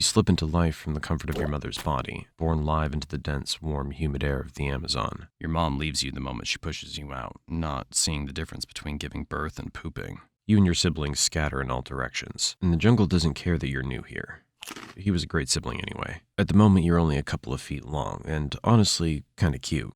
You slip into life from the comfort of your mother's body, born live into the dense, warm, humid air of the Amazon. Your mom leaves you the moment she pushes you out, not seeing the difference between giving birth and pooping. You and your siblings scatter in all directions, and the jungle doesn't care that you're new here. He was a great sibling anyway. At the moment, you're only a couple of feet long, and honestly, kinda cute.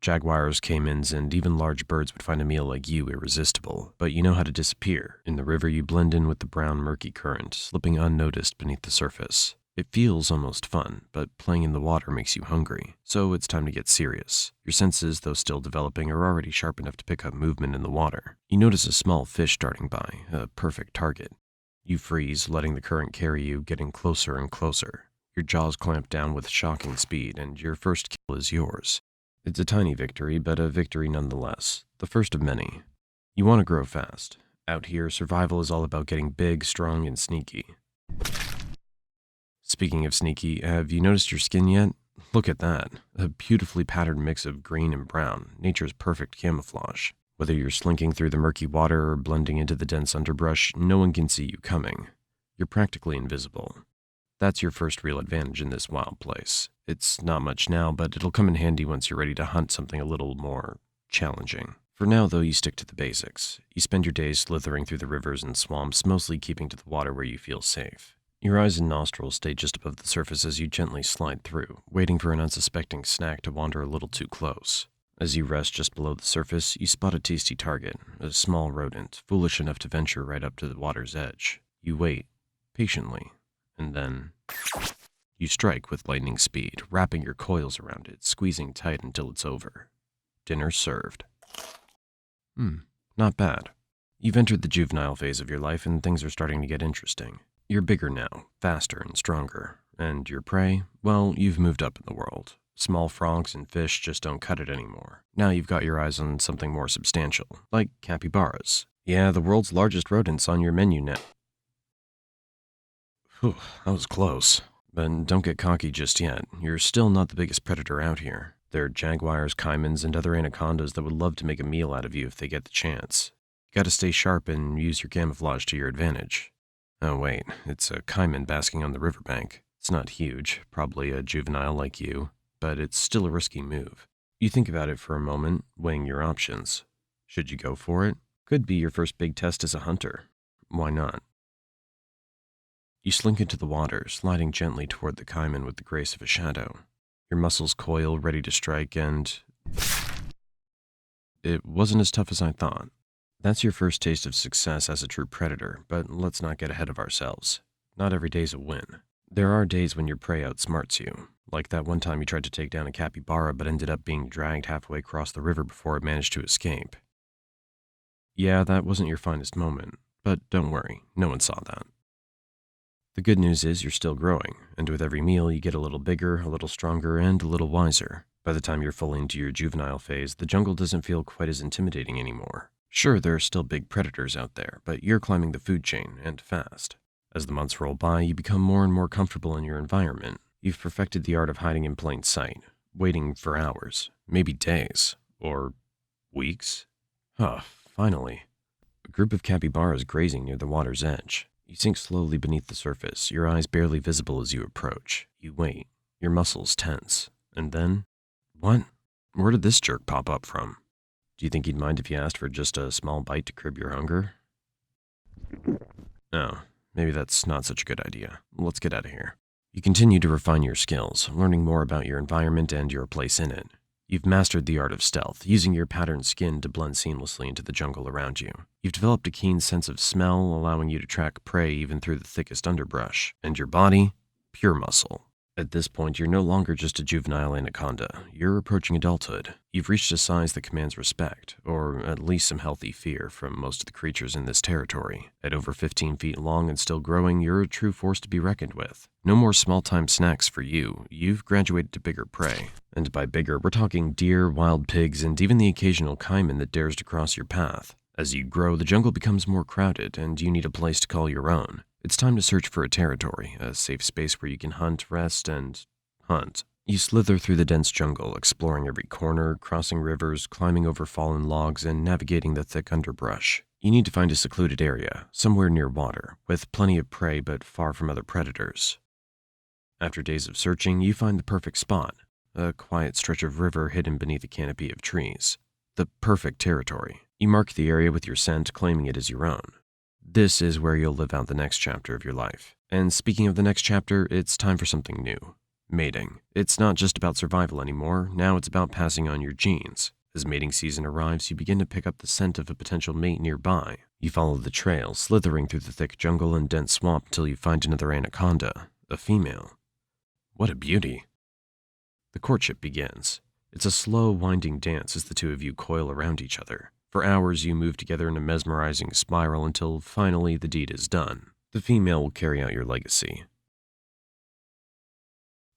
Jaguars, caimans, and even large birds would find a meal like you irresistible, but you know how to disappear. In the river, you blend in with the brown, murky current, slipping unnoticed beneath the surface. It feels almost fun, but playing in the water makes you hungry, so it's time to get serious. Your senses, though still developing, are already sharp enough to pick up movement in the water. You notice a small fish darting by, a perfect target. You freeze, letting the current carry you, getting closer and closer. Your jaws clamp down with shocking speed, and your first kill is yours. It's a tiny victory, but a victory nonetheless, the first of many. You want to grow fast. Out here, survival is all about getting big, strong, and sneaky. Speaking of sneaky, have you noticed your skin yet? Look at that, a beautifully patterned mix of green and brown, nature's perfect camouflage. Whether you're slinking through the murky water or blending into the dense underbrush, no one can see you coming. You're practically invisible. That's your first real advantage in this wild place. It's not much now, but it'll come in handy once you're ready to hunt something a little more challenging. For now, though, you stick to the basics. You spend your days slithering through the rivers and swamps, mostly keeping to the water where you feel safe. Your eyes and nostrils stay just above the surface as you gently slide through, waiting for an unsuspecting snack to wander a little too close. As you rest just below the surface, you spot a tasty target, a small rodent, foolish enough to venture right up to the water's edge. You wait, patiently, and then you strike with lightning speed, wrapping your coils around it, squeezing tight until it's over. Dinner served. Not bad. You've entered the juvenile phase of your life and things are starting to get interesting. You're bigger now, faster and stronger. And your prey? Well, you've moved up in the world. Small frogs and fish just don't cut it anymore. Now you've got your eyes on something more substantial, like capybaras. Yeah, the world's largest rodents on your menu now. Whew, that was close. But don't get cocky just yet. You're still not the biggest predator out here. There are jaguars, caimans, and other anacondas that would love to make a meal out of you if they get the chance. You gotta stay sharp and use your camouflage to your advantage. Oh wait, it's a caiman basking on the riverbank. It's not huge, probably a juvenile like you, but it's still a risky move. You think about it for a moment, weighing your options. Should you go for it? Could be your first big test as a hunter. Why not? You slink into the water, sliding gently toward the caiman with the grace of a shadow. Your muscles coil, ready to strike, and it wasn't as tough as I thought. That's your first taste of success as a true predator, but let's not get ahead of ourselves. Not every day's a win. There are days when your prey outsmarts you, like that one time you tried to take down a capybara but ended up being dragged halfway across the river before it managed to escape. Yeah, that wasn't your finest moment, but don't worry, no one saw that. The good news is you're still growing, and with every meal you get a little bigger, a little stronger, and a little wiser. By the time you're fully into your juvenile phase, the jungle doesn't feel quite as intimidating anymore. Sure, there are still big predators out there, but you're climbing the food chain, and fast. As the months roll by, you become more and more comfortable in your environment. You've perfected the art of hiding in plain sight, waiting for hours, maybe days, or weeks. Finally. A group of capybaras grazing near the water's edge. You sink slowly beneath the surface, your eyes barely visible as you approach. You wait, your muscles tense, and then... What? Where did this jerk pop up from? Do you think he'd mind if you asked for just a small bite to curb your hunger? Oh, maybe that's not such a good idea. Let's get out of here. You continue to refine your skills, learning more about your environment and your place in it. You've mastered the art of stealth, using your patterned skin to blend seamlessly into the jungle around you. You've developed a keen sense of smell, allowing you to track prey even through the thickest underbrush. And your body? Pure muscle. At this point, you're no longer just a juvenile anaconda. You're approaching adulthood. You've reached a size that commands respect, or at least some healthy fear from most of the creatures in this territory. At over 15 feet long and still growing, you're a true force to be reckoned with. No more small-time snacks for you. You've graduated to bigger prey. And by bigger, we're talking deer, wild pigs, and even the occasional caiman that dares to cross your path. As you grow, the jungle becomes more crowded, and you need a place to call your own. It's time to search for a territory, a safe space where you can hunt, rest, and hunt. You slither through the dense jungle, exploring every corner, crossing rivers, climbing over fallen logs, and navigating the thick underbrush. You need to find a secluded area, somewhere near water, with plenty of prey but far from other predators. After days of searching, you find the perfect spot, a quiet stretch of river hidden beneath a canopy of trees. The perfect territory. You mark the area with your scent, claiming it as your own. This is where you'll live out the next chapter of your life. And speaking of the next chapter, it's time for something new. Mating. It's not just about survival anymore, now it's about passing on your genes. As mating season arrives, you begin to pick up the scent of a potential mate nearby. You follow the trail, slithering through the thick jungle and dense swamp until you find another anaconda, a female. What a beauty. The courtship begins. It's a slow, winding dance as the two of you coil around each other. For hours, you move together in a mesmerizing spiral until finally the deed is done. The female will carry out your legacy.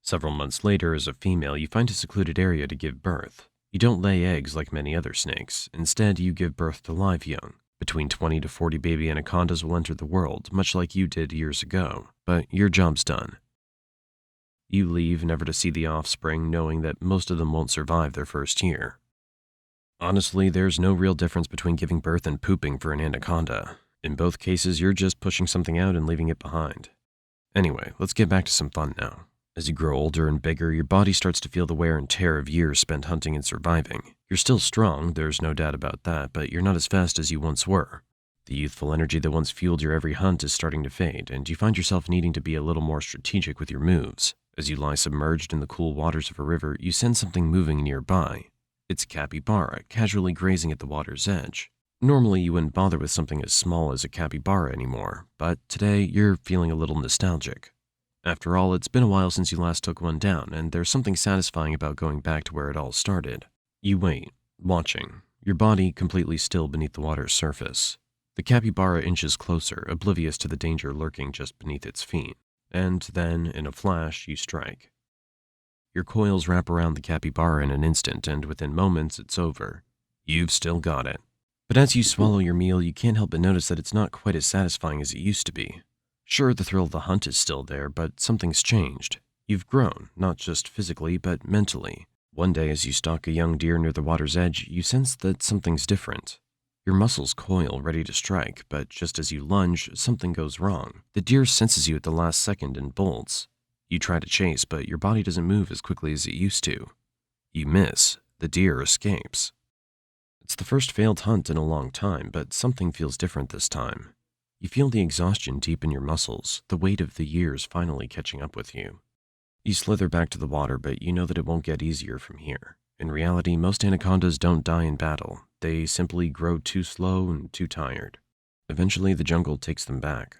Several months later, as a female, you find a secluded area to give birth. You don't lay eggs like many other snakes. Instead, you give birth to live young. Between 20 to 40 baby anacondas will enter the world, much like you did years ago. But your job's done. You leave, never to see the offspring, knowing that most of them won't survive their first year. Honestly, there's no real difference between giving birth and pooping for an anaconda. In both cases, you're just pushing something out and leaving it behind. Anyway, let's get back to some fun now. As you grow older and bigger, your body starts to feel the wear and tear of years spent hunting and surviving. You're still strong, there's no doubt about that, but you're not as fast as you once were. The youthful energy that once fueled your every hunt is starting to fade, and you find yourself needing to be a little more strategic with your moves. As you lie submerged in the cool waters of a river, you sense something moving nearby. It's a capybara, casually grazing at the water's edge. Normally, you wouldn't bother with something as small as a capybara anymore, but today you're feeling a little nostalgic. After all, it's been a while since you last took one down, and there's something satisfying about going back to where it all started. You wait, watching, your body completely still beneath the water's surface. The capybara inches closer, oblivious to the danger lurking just beneath its feet. And then, in a flash, you strike. Your coils wrap around the capybara in an instant, and within moments, it's over. You've still got it. But as you swallow your meal, you can't help but notice that it's not quite as satisfying as it used to be. Sure, the thrill of the hunt is still there, but something's changed. You've grown, not just physically, but mentally. One day, as you stalk a young deer near the water's edge, you sense that something's different. Your muscles coil, ready to strike, but just as you lunge, something goes wrong. The deer senses you at the last second and bolts. You try to chase, but your body doesn't move as quickly as it used to. You miss. The deer escapes. It's the first failed hunt in a long time, but something feels different this time. You feel the exhaustion deep in your muscles, the weight of the years finally catching up with you. You slither back to the water, but you know that it won't get easier from here. In reality, most anacondas don't die in battle. They simply grow too slow and too tired. Eventually, the jungle takes them back.